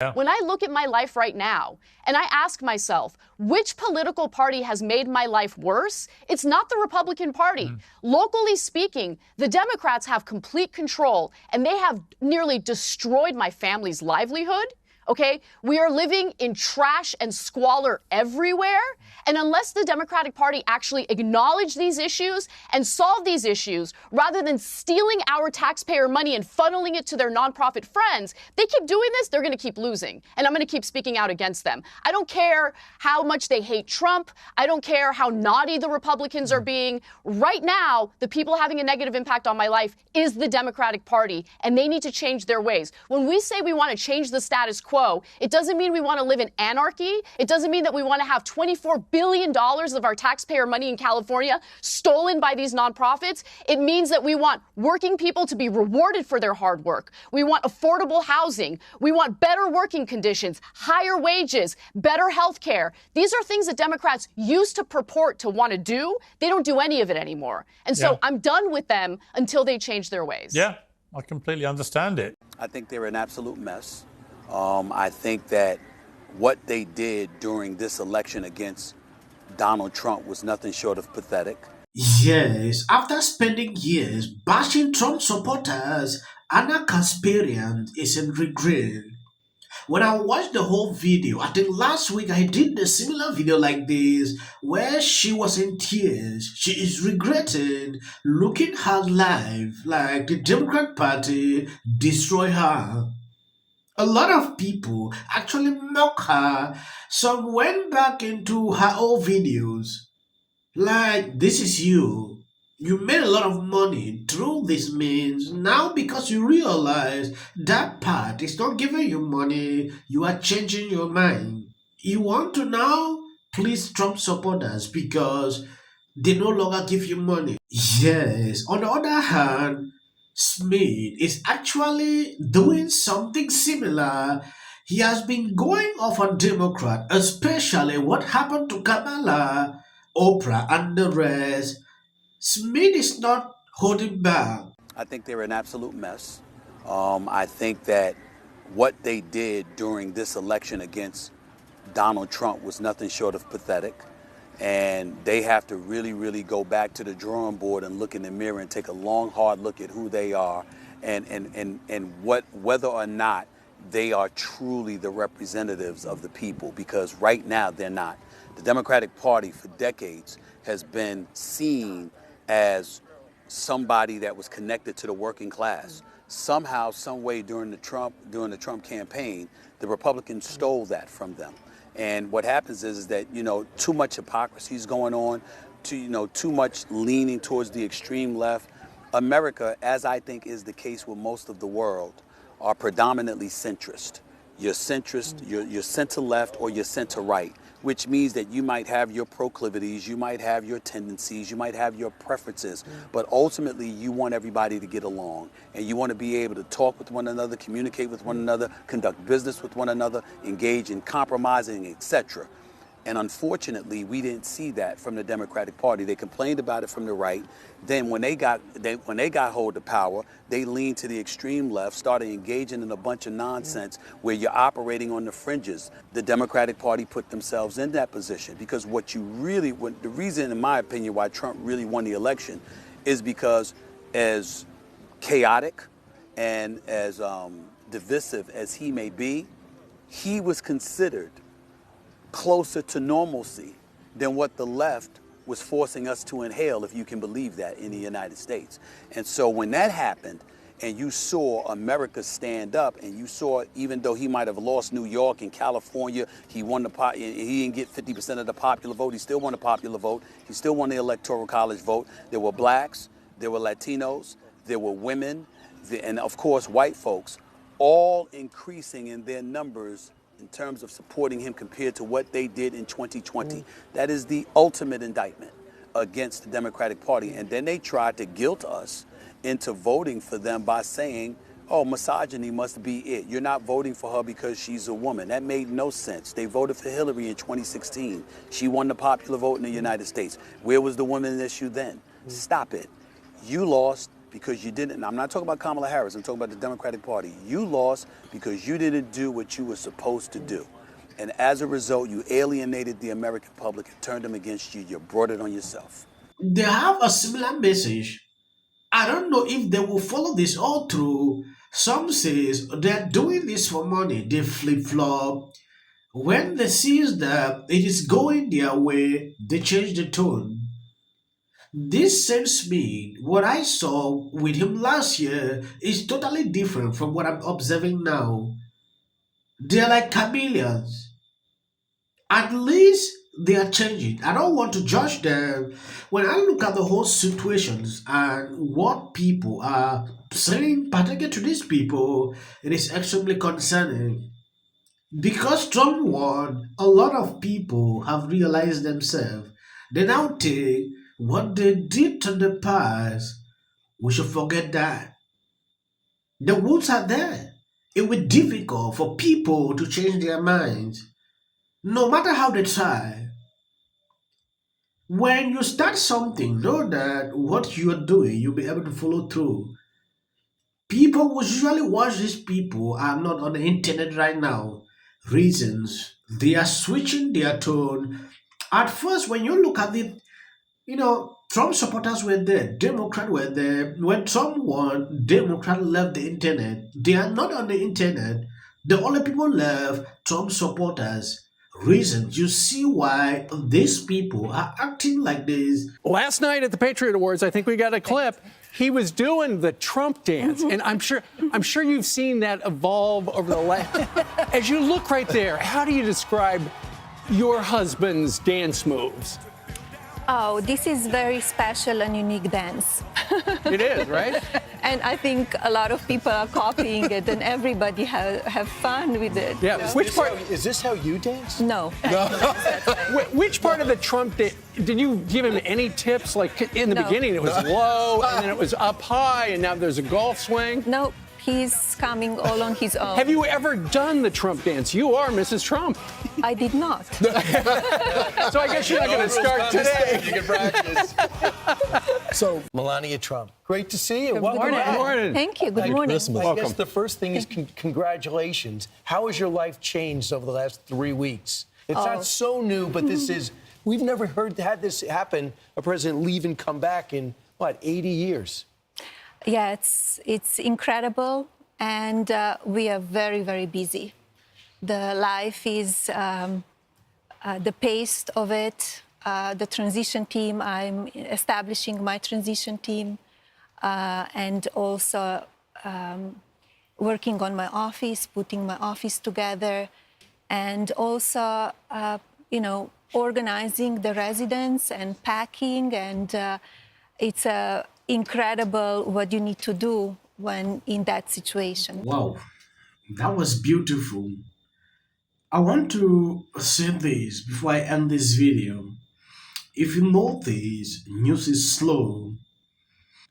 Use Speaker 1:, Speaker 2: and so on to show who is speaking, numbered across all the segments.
Speaker 1: Yeah.
Speaker 2: When I look at my life right now and I ask myself, which political party has made my life worse? It's not the Republican Party. Locally speaking, the Democrats have complete control and they have nearly destroyed my family's livelihood. Okay, we are living in trash and squalor everywhere. And unless the Democratic Party actually acknowledge these issues and solve these issues, rather than stealing our taxpayer money and funneling it to their nonprofit friends, they keep doing this, they're going to keep losing. And I'm going to keep speaking out against them. I don't care how much they hate Trump. I don't care how naughty the Republicans are being. Right now, the people having a negative impact on my life is the Democratic Party, and they need to change their ways. When we say we want to change the status quo, it doesn't mean we want to live in anarchy. It doesn't mean that we want to have $24 billion of our taxpayer money in California stolen by these nonprofits. It means that we want working people to be rewarded for their hard work. We want affordable housing. We want better working conditions, higher wages, better health care. These are things that Democrats used to purport to want to do. They don't do any of it anymore. And so I'm done with them until they change their ways.
Speaker 1: Yeah, I completely understand it.
Speaker 3: I think they're an absolute mess. I think that what they did during this election against Donald Trump was nothing short of pathetic.
Speaker 4: Yes, after spending years bashing Trump supporters, Anna Kasparian is in regret. When I watched the whole video, I think last week I did a similar video like this where she was in tears. She is regretting looking her life like the Democrat Party destroy her. A lot of people actually mock her. Some went back into her old videos. Like, this is you. You made a lot of money through this means. Now, because you realize that part is not giving you money, you are changing your mind. You want to now please Trump supporters because they no longer give you money. Yes, on the other hand, Smith is actually doing something similar. He has been going off on Democrat, especially what happened to Kamala, Oprah, and the rest. Smith is not holding back.
Speaker 3: I think they're an absolute mess. I think that what they did during this election against Donald Trump was nothing short of pathetic. And they have to really, really go back to the drawing board and look in the mirror and take a long, hard look at who they are and whether or not they are truly the representatives of the people, because right now they're not. The Democratic Party for decades has been seen as somebody that was connected to the working class. Somehow, some way during the Trump campaign, the Republicans stole that from them. And what happens is that, too much hypocrisy is going on, too much leaning towards the extreme left. America, as I think is the case with most of the world, are predominantly centrist. You're centrist, you're center left or you're center right, which means that you might have your proclivities, you might have your tendencies, you might have your preferences, but ultimately you want everybody to get along and you want to be able to talk with one another, communicate with one another, conduct business with one another, engage in compromising, etc. And unfortunately, we didn't see that from the Democratic Party. They complained about it from the right. Then when they got hold of power, they leaned to the extreme left, started engaging in a bunch of nonsense where you're operating on the fringes. The Democratic Party put themselves in that position because the reason, in my opinion, why Trump really won the election is because as chaotic and as divisive as he may be, he was considered closer to normalcy than what the left was forcing us to inhale, if you can believe that, in the United States. And so when that happened and you saw America stand up and you saw, even though he might have lost New York and California, he didn't get 50% of the popular vote, he still won the popular vote, he still won the Electoral College vote. There were blacks, there were Latinos, there were women, and of course white folks, all increasing in their numbers in terms of supporting him compared to what they did in 2020. That is the ultimate indictment against the Democratic Party. And then they tried to guilt us into voting for them by saying, oh, misogyny must be it. You're not voting for her because she's a woman. That made no sense. They voted for Hillary in 2016. She won the popular vote in the United States. Where was the women issue then? Stop it. You lost. because you didn't. I'm not talking about Kamala Harris. I'm talking about the Democratic Party. You lost because you didn't do what you were supposed to do. And as a result, you alienated the American public and turned them against you. You brought it on yourself.
Speaker 4: They have a similar message. I don't know if they will follow this all through. Some says they're doing this for money. They flip-flop. When they see that it is going their way, they change the tone. This sends me what I saw with him last year is totally different from what I'm observing now. They're like chameleons. At least they are changing. I don't want to judge them. When I look at the whole situations and what people are saying, particularly to these people, it is extremely concerning. Because Trump won, a lot of people have realized themselves. They now think what they did to the past, we should forget that. The wounds are there. It will be difficult for people to change their minds, no matter how they try. When you start something, know that what you are doing, you'll be able to follow through. People who usually watch these people are not on the internet right now. Reasons they are switching their tone. At first, when you look at it, Trump supporters were there, Democrats were there. When Trump won, Democrats left the internet. They are not on the internet. The only people left, Trump supporters. Reasons you see why these people are acting like this.
Speaker 5: Last night at the Patriot Awards, I think we got a clip. He was doing the Trump dance, and I'm sure you've seen that evolve over the last. As you look right there, how do you describe your husband's dance moves?
Speaker 6: Oh, this is very special and unique dance.
Speaker 5: It is, right?
Speaker 6: And I think a lot of people are copying it, and everybody have fun with it.
Speaker 5: Yeah.
Speaker 7: Is this how you dance?
Speaker 6: No.
Speaker 5: Which part of the Trump dance? Did you give him any tips? Like in the beginning, it was low, and then it was up high, and now there's a golf swing.
Speaker 6: No, he's coming all on his own.
Speaker 5: Have you ever done the Trump dance? You are Mrs. Trump.
Speaker 6: I did not.
Speaker 5: So I guess you're not going to start today.
Speaker 7: You can practice. So, Melania Trump, great to see you.
Speaker 6: Good morning. Thank you. Good morning.
Speaker 7: I guess the first thing is congratulations. How has your life changed over the last 3 weeks? It's not so new, but we've never had this happen, a president leave and come back in, 80 years?
Speaker 6: Yeah, it's incredible, and we are very, very busy. The life is the pace of it, the transition team. I'm establishing my transition team, and also working on my office, putting my office together, and also, organizing the residents and packing, and it's incredible what you need to do when in that situation.
Speaker 4: Wow, that was beautiful. I want to say this before I end this video. If you notice, news is slow.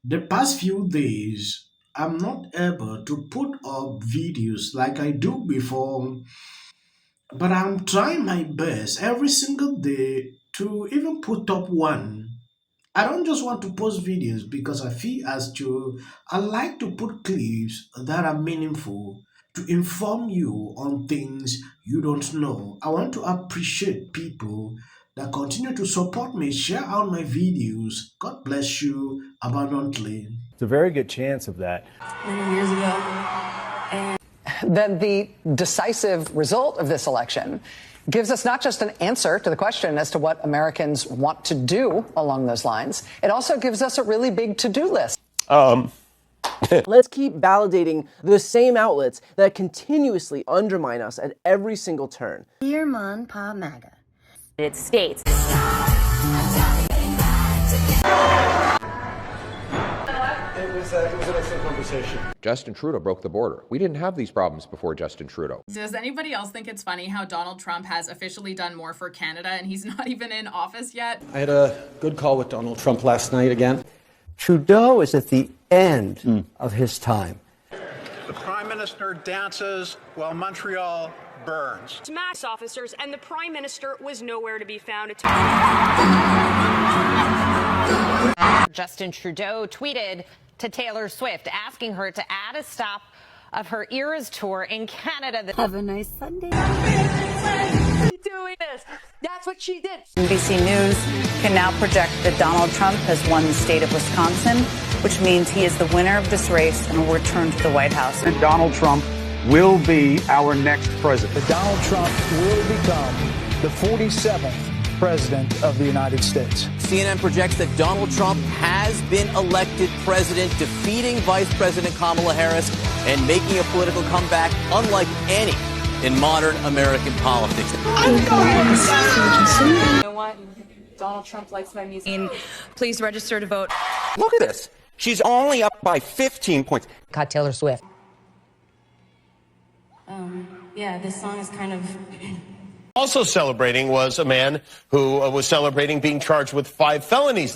Speaker 4: The past few days, I'm not able to put up videos like I do before, but I'm trying my best every single day to even put up one. I don't just want to post videos because I feel as to I like to put clips that are meaningful to inform you on things you don't know. I want to appreciate people that continue to support me, share out my videos. God bless you abundantly.
Speaker 8: It's a very good chance of that.
Speaker 9: Many years ago. Then the decisive result of this election gives us not just an answer to the question as to what Americans want to do along those lines, it also gives us a really big to-do list.
Speaker 10: Let's keep validating the same outlets that continuously undermine us at every single turn.
Speaker 11: Dear Mon Pa MAGA.
Speaker 12: United States.
Speaker 7: It was an excellent conversation.
Speaker 13: Justin Trudeau broke the border. We didn't have these problems before Justin Trudeau.
Speaker 14: Does anybody else think it's funny how Donald Trump has officially done more for Canada and he's not even in office yet?
Speaker 15: I had a good call with Donald Trump last night again.
Speaker 16: Trudeau is at the end of his time.
Speaker 17: The Prime Minister dances while Montreal burns.
Speaker 18: Max officers and the Prime Minister was nowhere to be found.
Speaker 12: Justin Trudeau tweeted,
Speaker 11: to Taylor Swift, asking her to add a stop of her Eras tour in Canada.
Speaker 12: Have a nice Sunday. Doing this. That's what she did.
Speaker 19: NBC News can now project that Donald Trump has won the state of Wisconsin, which means he is the winner of this race and will return to the White House.
Speaker 20: And Donald Trump will be our next president.
Speaker 21: Donald Trump will become the 47th president of the United States.
Speaker 22: CNN projects that Donald Trump has been elected president, defeating Vice President Kamala Harris and making a political comeback unlike any in modern American politics.
Speaker 23: You know what? Donald Trump likes my music.
Speaker 19: Please register to vote.
Speaker 24: Look at this. She's only up by 15 points.
Speaker 19: Got Taylor Swift.
Speaker 12: Yeah, this song is kind of...
Speaker 7: Also celebrating was a man who was celebrating being charged with 5 felonies.